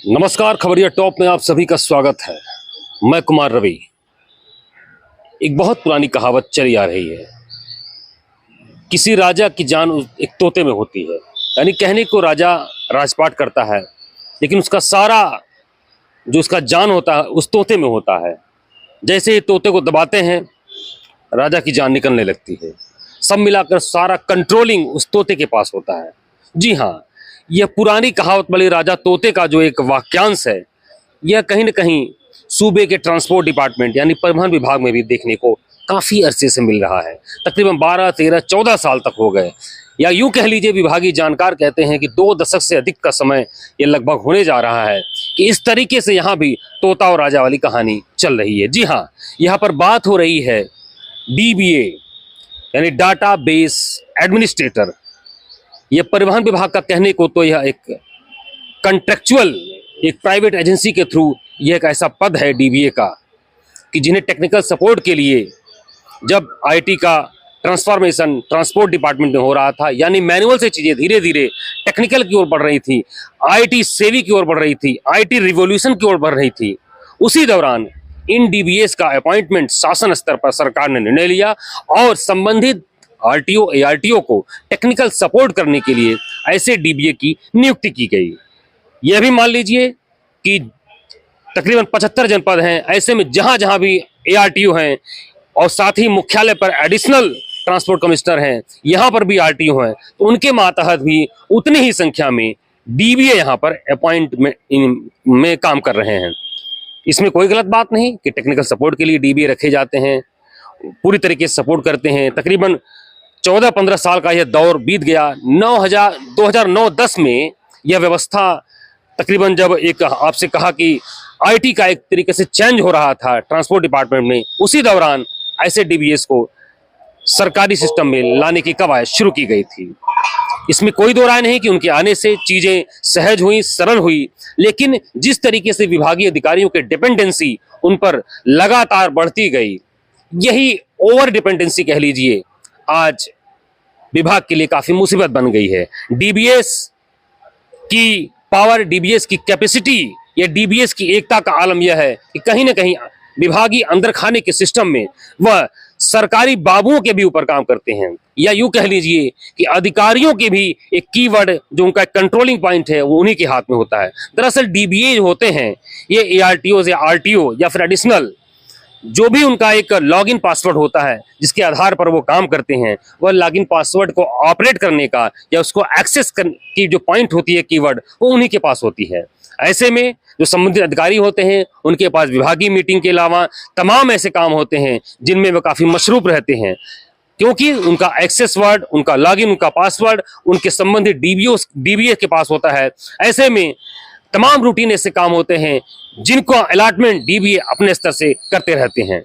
नमस्कार, खबरिया टॉप में आप सभी का स्वागत है। मैं कुमार रवि। एक बहुत पुरानी कहावत चली आ रही है, किसी राजा की जान एक तोते में होती है। यानी कहने को राजा राजपाट करता है, लेकिन उसका सारा जो उसका जान होता है उस तोते में होता है। जैसे ही तोते को दबाते हैं, राजा की जान निकलने लगती है। सब मिलाकर सारा कंट्रोलिंग उस तोते के पास होता है। जी हाँ, यह पुरानी कहावत वाली राजा तोते का जो एक वाक्यांश है, यह कहीं न कहीं सूबे के ट्रांसपोर्ट डिपार्टमेंट यानी परिवहन विभाग में भी देखने को काफ़ी अरसे से मिल रहा है। तकरीबन 12, 13, 14 साल तक हो गए, या यूँ कह लीजिए विभागीय जानकार कहते हैं कि 2 दशक से अधिक का समय ये लगभग होने जा रहा है कि इस तरीके से यहाँ भी तोता और राजा वाली कहानी चल रही है। जी हाँ, यहाँ पर बात हो रही है DBA यानी डाटा बेस एडमिनिस्ट्रेटर। यह परिवहन विभाग का कहने को तो यह एक कंट्रेक्चुअल एक प्राइवेट एजेंसी के थ्रू यह एक ऐसा पद है DBA का कि जिन्हें टेक्निकल सपोर्ट के लिए जब IT का ट्रांसफॉर्मेशन ट्रांसपोर्ट डिपार्टमेंट में हो रहा था, यानी मैनुअल से चीज़ें धीरे धीरे टेक्निकल की ओर बढ़ रही थी, IT सेवी की ओर बढ़ रही थी, IT रिवॉल्यूशन की ओर बढ़ रही थी, उसी दौरान इन DBAs का अपॉइंटमेंट शासन स्तर पर सरकार ने निर्णय लिया और संबंधित RTO ARTO को टेक्निकल सपोर्ट करने के लिए ऐसे DBA की नियुक्ति की गई। यह भी मान लीजिए कि तकरीबन 75 जनपद हैं, ऐसे में जहां जहां भी ARTO हैं और साथ ही मुख्यालय पर एडिशनल ट्रांसपोर्ट कमिश्नर हैं, यहाँ पर भी RTO हैं, तो उनके मातहत भी उतनी ही संख्या में DBA यहाँ पर अपॉइंटमेंट में काम कर रहे हैं। इसमें कोई गलत बात नहीं कि टेक्निकल सपोर्ट के लिए DBA रखे जाते हैं, पूरी तरीके से सपोर्ट करते हैं। तकरीबन 14-15 साल का यह दौर बीत गया। 2009-10 में यह व्यवस्था तकरीबन जब एक आपसे कहा कि IT का एक तरीके से चेंज हो रहा था ट्रांसपोर्ट डिपार्टमेंट में, उसी दौरान ऐसे DBAs को सरकारी सिस्टम में लाने की कवायद शुरू की गई थी। इसमें कोई दो राय नहीं कि उनके आने से चीज़ें सहज हुई, सरल हुई, लेकिन जिस तरीके से विभागीय अधिकारियों के डिपेंडेंसी उन पर लगातार बढ़ती गई, यही ओवर डिपेंडेंसी कह लीजिए, आज विभाग के लिए काफी मुसीबत बन गई है। DBAs की पावर, DBAs की कैपेसिटी या DBAs की एकता का आलम यह है कि कहीं ना कहीं विभागीय अंदर खाने के सिस्टम में वह सरकारी बाबुओं के भी ऊपर काम करते हैं, या यूं कह लीजिए कि अधिकारियों के भी एक कीवर्ड जो उनका कंट्रोलिंग पॉइंट है वो उन्हीं के हाथ में होता है। दरअसल DBA जो होते हैं ये ARTOs या RTO या फिर एडिशनल जो भी उनका एक लॉगिन पासवर्ड होता है जिसके आधार पर वो काम करते हैं, वह लॉगिन पासवर्ड को ऑपरेट करने का या उसको एक्सेस की जो पॉइंट होती है कीवर्ड, वो उन्हीं के पास होती है। ऐसे में जो संबंधित अधिकारी होते हैं उनके पास विभागीय मीटिंग के अलावा तमाम ऐसे काम होते हैं जिनमें वे काफ़ी मशरूफ रहते हैं, क्योंकि उनका एक्सेस वर्ड, उनका लॉगिन, उनका पासवर्ड उनके संबंधित DBA के पास होता है। ऐसे में तमाम रूटीन ऐसे काम होते हैं जिनको अलॉटमेंट DBA अपने स्तर से करते रहते हैं।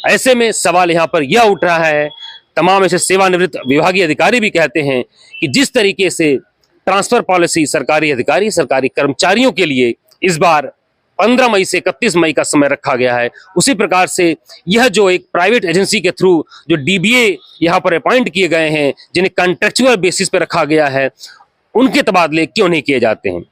ऐसे में सवाल यहाँ पर यह उठ रहा है, तमाम ऐसे सेवानिवृत्त विभागीय अधिकारी भी कहते हैं कि जिस तरीके से ट्रांसफर पॉलिसी सरकारी अधिकारी, सरकारी कर्मचारियों के लिए इस बार 15 मई से 31 मई का समय रखा गया है, उसी प्रकार से यह जो एक प्राइवेट एजेंसी के थ्रू जो DBA यहाँ पर अपॉइंट किए गए हैं, जिन्हें कॉन्ट्रेक्चुअल बेसिस पर रखा गया है, उनके तबादले क्यों नहीं किए जाते हैं।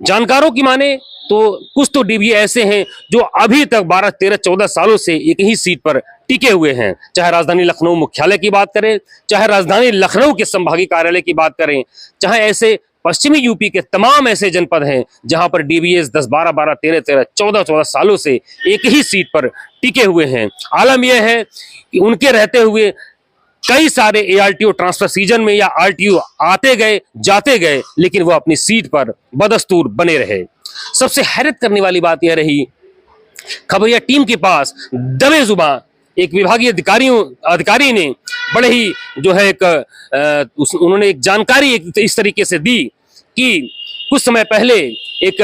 जानकारों की माने तो कुछ तो DBA ऐसे हैं जो अभी तक 12, 13, 14 सालों से एक ही सीट पर टिके हुए हैं। चाहे राजधानी लखनऊ मुख्यालय की बात करें, चाहे राजधानी लखनऊ के संभागीय कार्यालय की बात करें, चाहे ऐसे पश्चिमी यूपी के तमाम ऐसे जनपद हैं जहां पर DBAs 10, 12, 12, 13, 13, 14, 14 सालों से एक ही सीट पर टिके हुए हैं। आलम यह है कि उनके रहते हुए कई सारे ARTO ट्रांसफर सीजन में या RTO आते गए जाते गए, लेकिन वो अपनी सीट पर बदस्तूर बने रहे। सबसे हैरत करने वाली बात यह रही, खबरिया टीम के पास दबे जुबां एक विभागीय अधिकारी ने बड़े ही जो है उन्होंने एक जानकारी इस तरीके से दी कि कुछ समय पहले एक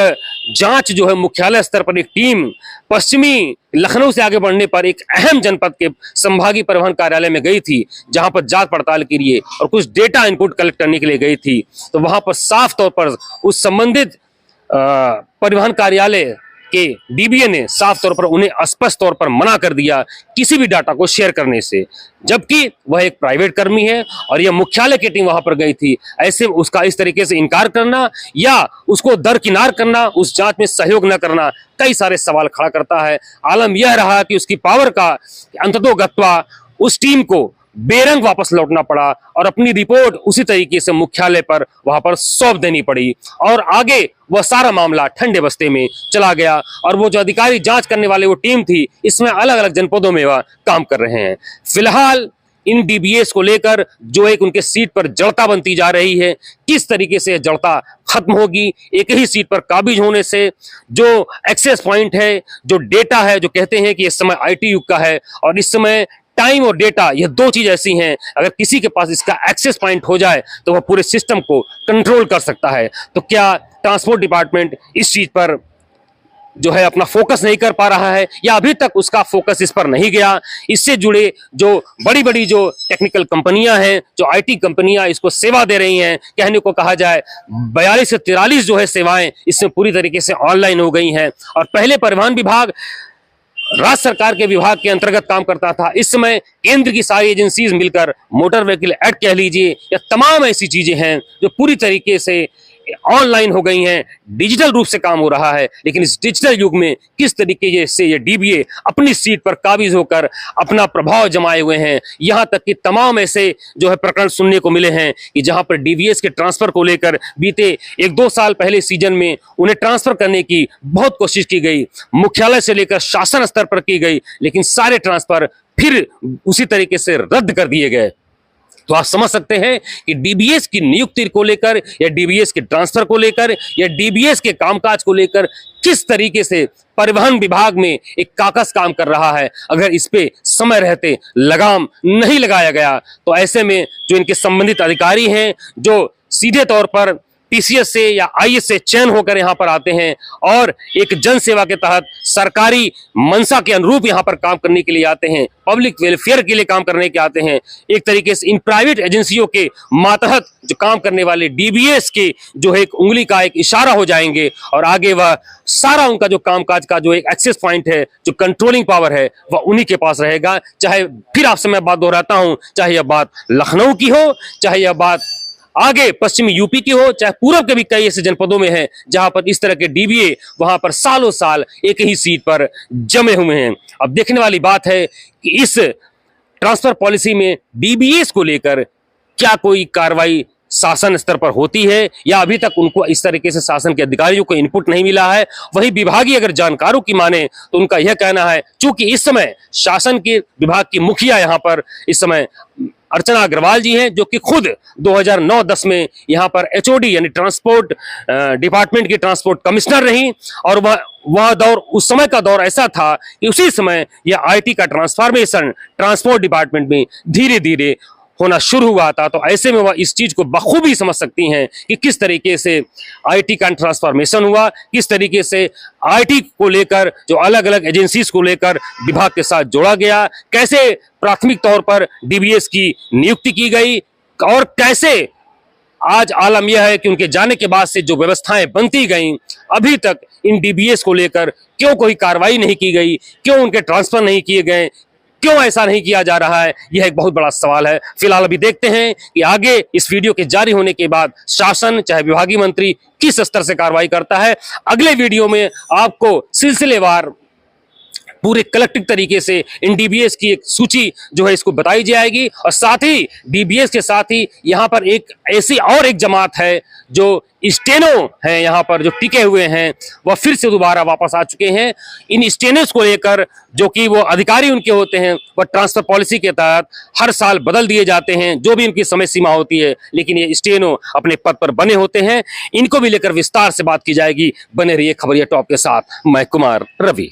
जांच जो है मुख्यालय स्तर पर एक टीम पश्चिमी लखनऊ से आगे बढ़ने पर एक अहम जनपद के संभागीय परिवहन कार्यालय में गई थी, जहां पर जांच पड़ताल के लिए और कुछ डेटा इनपुट कलेक्ट करने के लिए गई थी। तो वहां पर साफ तौर पर उस संबंधित परिवहन कार्यालय कि डीबीए ने साफ तौर पर उन्हें स्पष्ट तौर पर मना कर दिया किसी भी डाटा को शेयर करने से, जबकि वह एक प्राइवेट कर्मी है और यह मुख्यालय की टीम वहां पर गई थी। ऐसे उसका इस तरीके से इनकार करना या उसको दरकिनार करना, उस जांच में सहयोग न करना कई सारे सवाल खड़ा करता है। आलम यह रहा कि उसकी पावर का अंततोगत्वा उस टीम को बेरंग वापस लौटना पड़ा और अपनी रिपोर्ट उसी तरीके से मुख्यालय पर वहां पर सौंप देनी पड़ी और आगे वह सारा मामला ठंडे बस्ते में चला गया। और वो जो अधिकारी जांच करने वाले वो टीम थी, इसमें अलग अलग जनपदों में वह काम कर रहे हैं। फिलहाल इन डीबीएस को लेकर जो एक उनके सीट पर जड़ता बनती जा रही है, किस तरीके से जड़ता खत्म होगी एक ही सीट पर काबिज होने से। जो एक्सेस पॉइंट है, जो डेटा है, जो कहते हैं कि इस समय आईटी युग का है और इस समय टाइम और डेटा, यह दो चीज ऐसी हैं, अगर किसी के पास इसका एक्सेस पॉइंट हो जाए तो वह पूरे सिस्टम को कंट्रोल कर सकता है। तो क्या ट्रांसपोर्ट डिपार्टमेंट इस चीज पर जो है अपना फोकस नहीं कर पा रहा है या अभी तक उसका फोकस इस पर नहीं गया? इससे जुड़े जो बड़ी बड़ी जो टेक्निकल कंपनियां हैं, जो आईटी कंपनियां इसको सेवा दे रही हैं, कहने को कहा जाए 42 से 43 जो है सेवाएं इसमें पूरी तरीके से ऑनलाइन हो गई हैं। और पहले परिवहन विभाग राज्य सरकार के विभाग के अंतर्गत काम करता था, इस समय केंद्र की सारी एजेंसीज मिलकर मोटर व्हीकल एक्ट कह लीजिए या तमाम ऐसी चीजें हैं जो पूरी तरीके से ऑनलाइन हो गई हैं, डिजिटल रूप से काम हो रहा है। लेकिन इस डिजिटल युग में किस तरीके से ये डीबीए अपनी सीट पर काबिज होकर अपना प्रभाव जमाए हुए हैं। यहां तक कि तमाम ऐसे जो है प्रकरण सुनने को मिले हैं कि जहां पर डीबीएस के ट्रांसफर को लेकर बीते 1-2 साल पहले सीजन में उन्हें ट्रांसफर करने की बहुत कोशिश की गई, मुख्यालय से लेकर शासन स्तर पर की गई, लेकिन सारे ट्रांसफर फिर उसी तरीके से रद्द कर दिए गए। तो आप समझ सकते हैं कि डीबीएस की नियुक्ति को लेकर या डीबीएस के ट्रांसफर को लेकर या डीबीएस के कामकाज को लेकर किस तरीके से परिवहन विभाग में एक काकस काम कर रहा है। अगर इस पे समय रहते लगाम नहीं लगाया गया तो ऐसे में जो इनके संबंधित अधिकारी हैं, जो सीधे तौर पर पीसीएस से या आईएएस से चयन होकर यहाँ पर आते हैं और एक जन सेवा के तहत सरकारी मंशा के अनुरूप यहाँ पर काम करने के लिए आते हैं, पब्लिक वेलफेयर के लिए काम करने के आते हैं, एक तरीके से इन प्राइवेट एजेंसियों के मातहत जो काम करने वाले डीबीएस के जो है एक उंगली का एक इशारा हो जाएंगे और आगे वह सारा उनका जो कामकाज का जो एक एक्सेस पॉइंट है, जो कंट्रोलिंग पावर है, वह उन्हीं के पास रहेगा। चाहे फिर आपसे मैं बात दोहराता हूं, चाहे यह बात लखनऊ की हो, चाहे यह बात आगे पश्चिमी यूपी की हो, चाहे पूर्व के भी कई ऐसे जनपदों में है जहां पर इस तरह के डीबीए वहां पर सालों साल एक ही सीट पर जमे हुए हैं। अब देखने वाली बात है कि इस ट्रांसफर पॉलिसी में डीबीएस को लेकर क्या कोई कार्रवाई शासन स्तर पर होती है या अभी तक उनको इस तरीके से शासन के अधिकारियों को इनपुट नहीं मिला है। वही विभागीय अगर जानकारों की माने तो उनका यह कहना है, चूंकि इस समय शासन के विभाग की मुखिया यहाँ पर इस समय अर्चना अग्रवाल जी हैं, जो कि खुद 2009-10 में यहाँ पर एचओडी यानी ट्रांसपोर्ट डिपार्टमेंट की ट्रांसपोर्ट कमिश्नर रही और वह दौर, उस समय का दौर ऐसा था कि उसी समय यह आईटी का ट्रांसफॉर्मेशन ट्रांसपोर्ट डिपार्टमेंट में धीरे धीरे होना शुरू हुआ था। तो ऐसे में वह इस चीज को बखूबी समझ सकती हैं कि किस तरीके से आईटी का ट्रांसफॉर्मेशन हुआ, किस तरीके से आईटी को लेकर जो अलग अलग एजेंसीज को लेकर विभाग के साथ जोड़ा गया, कैसे प्राथमिक तौर पर डीबीएस की नियुक्ति की गई और कैसे आज आलम यह है कि उनके जाने के बाद से जो व्यवस्थाएं बनती गईं, अभी तक इन डीबीएस को लेकर क्यों कोई कार्रवाई नहीं की गई, क्यों उनके ट्रांसफर नहीं किए गए, क्यों ऐसा नहीं किया जा रहा है, यह एक बहुत बड़ा सवाल है। फिलहाल अभी देखते हैं कि आगे इस वीडियो के जारी होने के बाद शासन चाहे विभागीय मंत्री किस स्तर से कार्रवाई करता है। अगले वीडियो में आपको सिलसिलेवार पूरे कलेक्टिव तरीके से इन डीबीएस की एक सूची जो है इसको बताई जाएगी और साथ ही डीबीएस के साथ ही यहाँ पर एक ऐसी और एक जमात है जो स्टेनो है, यहाँ पर जो टिके हुए हैं वह फिर से दोबारा वापस आ चुके हैं। इन स्टेनोस को लेकर जो कि वो अधिकारी उनके होते हैं वह ट्रांसफर पॉलिसी के तहत हर साल बदल दिए जाते हैं, जो भी इनकी समय सीमा होती है, लेकिन ये स्टेनो अपने पद पर बने होते हैं। इनको भी लेकर विस्तार से बात की जाएगी। बने रहिए खबरिया टॉप के साथ, मैं कुमार रवि।